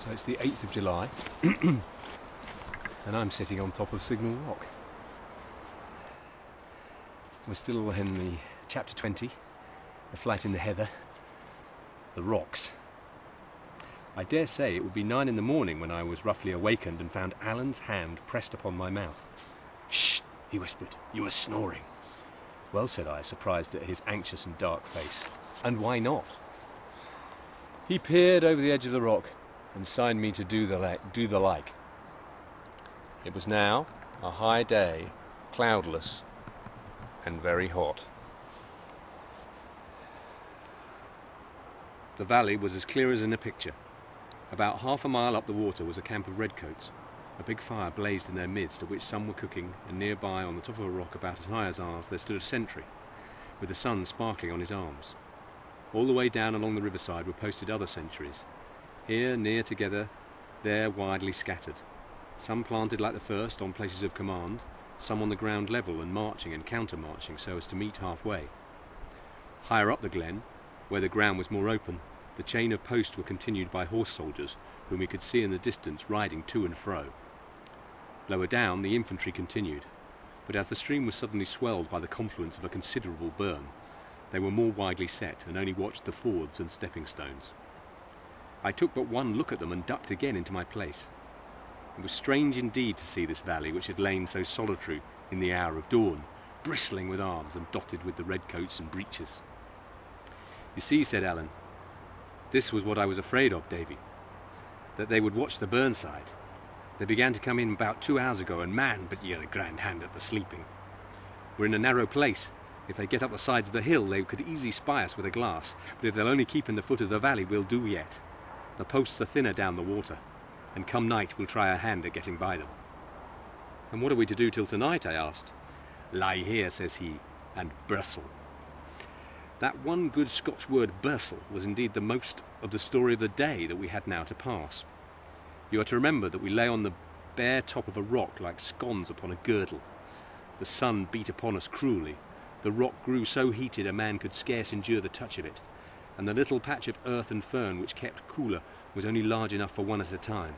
So it's the 8th of July and I'm sitting on top of Signal Rock. We're still in the chapter 20, the flight in the heather, the rocks. I dare say it would be 9 in the morning when I was roughly awakened and found Alan's hand pressed upon my mouth. "Shh," he whispered, "you are snoring." "Well," said I, surprised at his anxious and dark face. "And why not?" He peered over the edge of the rock and signed me to do the like. It was now a high day, cloudless and very hot. The valley was as clear as in a picture. About half a mile up the water was a camp of redcoats. A big fire blazed in their midst, at which some were cooking, and nearby, on the top of a rock about as high as ours, there stood a sentry, with the sun sparkling on his arms. All the way down along the riverside were posted other sentries, here near together, there widely scattered. Some planted like the first on places of command, some on the ground level and marching and counter-marching so as to meet halfway. Higher up the glen, where the ground was more open, the chain of posts were continued by horse soldiers, whom we could see in the distance riding to and fro. Lower down, the infantry continued, but as the stream was suddenly swelled by the confluence of a considerable burn, they were more widely set and only watched the fords and stepping stones. I took but one look at them and ducked again into my place. It was strange indeed to see this valley, which had lain so solitary in the hour of dawn, bristling with arms and dotted with the redcoats and breeches. "You see," said Alan, "this was what I was afraid of, Davy, that they would watch the burnside. They began to come in about 2 hours ago, and man, but ye had a grand hand at the sleeping. We're in a narrow place. If they get up the sides of the hill, they could easily spy us with a glass, but if they'll only keep in the foot of the valley, we'll do yet. The posts are thinner down the water, and come night we'll try our hand at getting by them." "And what are we to do till tonight?" I asked. "Lie here," says he, "and burstle." That one good Scotch word, burstle, was indeed the most of the story of the day that we had now to pass. You are to remember that we lay on the bare top of a rock like scones upon a girdle. The sun beat upon us cruelly. The rock grew so heated a man could scarce endure the touch of it, and the little patch of earth and fern which kept cooler was only large enough for one at a time.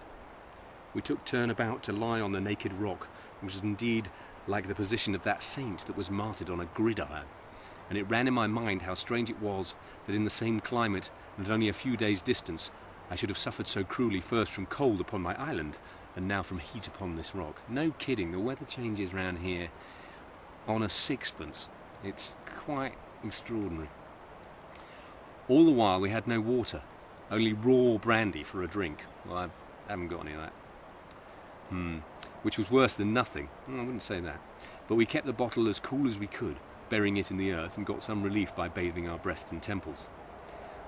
We took turn about to lie on the naked rock, which was indeed like the position of that saint that was martyred on a gridiron, and it ran in my mind how strange it was that in the same climate and at only a few days' distance I should have suffered so cruelly, first from cold upon my island and now from heat upon this rock. No kidding, the weather changes round here on a sixpence. It's quite extraordinary. All the while we had no water, only raw brandy for a drink. Well, I haven't got any of that. Which was worse than nothing. I wouldn't say that. But we kept the bottle as cool as we could, burying it in the earth, and got some relief by bathing our breasts and temples.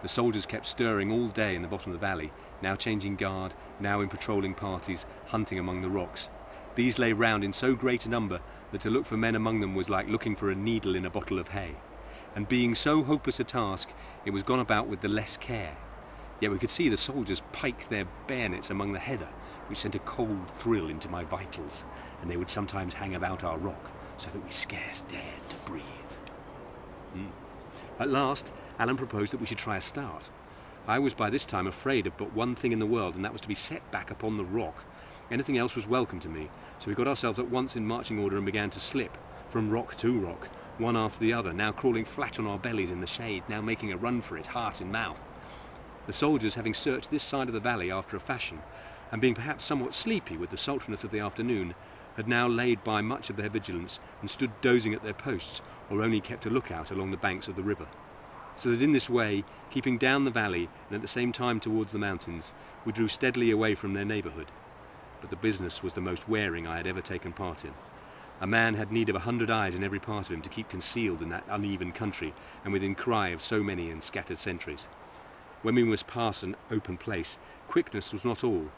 The soldiers kept stirring all day in the bottom of the valley, now changing guard, now in patrolling parties, hunting among the rocks. These lay round in so great a number that to look for men among them was like looking for a needle in a bottle of hay. And being so hopeless a task, it was gone about with the less care. Yet we could see the soldiers pike their bayonets among the heather, which sent a cold thrill into my vitals, and they would sometimes hang about our rock, so that we scarce dared to breathe. At last, Alan proposed that we should try a start. I was by this time afraid of but one thing in the world, and that was to be set back upon the rock. Anything else was welcome to me, so we got ourselves at once in marching order and began to slip, from rock to rock, one after the other, now crawling flat on our bellies in the shade, now making a run for it, heart in mouth. The soldiers, having searched this side of the valley after a fashion, and being perhaps somewhat sleepy with the sultriness of the afternoon, had now laid by much of their vigilance and stood dozing at their posts, or only kept a lookout along the banks of the river. So that in this way, keeping down the valley and at the same time towards the mountains, we drew steadily away from their neighbourhood. But the business was the most wearing I had ever taken part in. A man had need of 100 eyes in every part of him to keep concealed in that uneven country and within cry of so many and scattered sentries. When we must pass an open place, quickness was not all,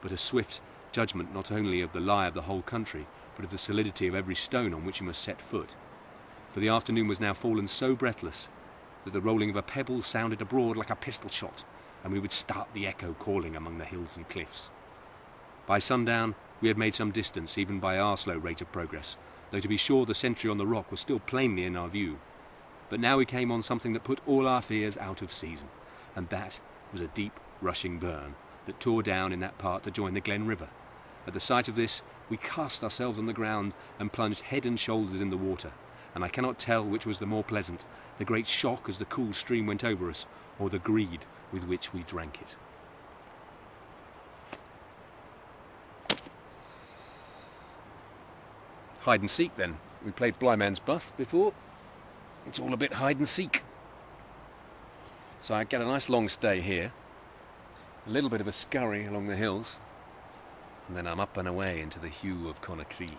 but a swift judgment not only of the lie of the whole country, but of the solidity of every stone on which you must set foot. For the afternoon was now fallen so breathless that the rolling of a pebble sounded abroad like a pistol shot, and we would start the echo calling among the hills and cliffs. By sundown we had made some distance, even by our slow rate of progress, though to be sure the sentry on the rock was still plainly in our view. But now we came on something that put all our fears out of season, and that was a deep rushing burn, that tore down in that part to join the Glen River. At the sight of this, we cast ourselves on the ground and plunged head and shoulders in the water, and I cannot tell which was the more pleasant, the great shock as the cool stream went over us, or the greed with which we drank it. Hide and seek then. We played Blightman's Buff before. It's all a bit hide and seek. So I get a nice long stay here, a little bit of a scurry along the hills, and then I'm up and away into the hue of Conakry.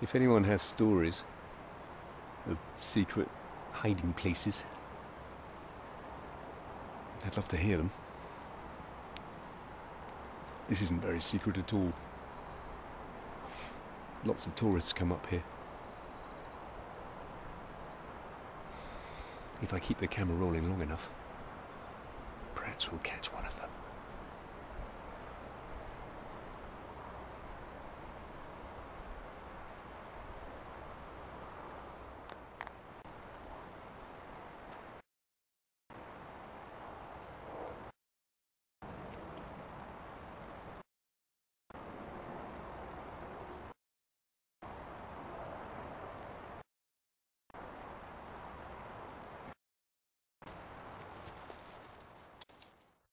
If anyone has stories of secret hiding places, I'd love to hear them. This isn't very secret at all. Lots of tourists come up here. If I keep the camera rolling long enough, perhaps we'll catch one of them.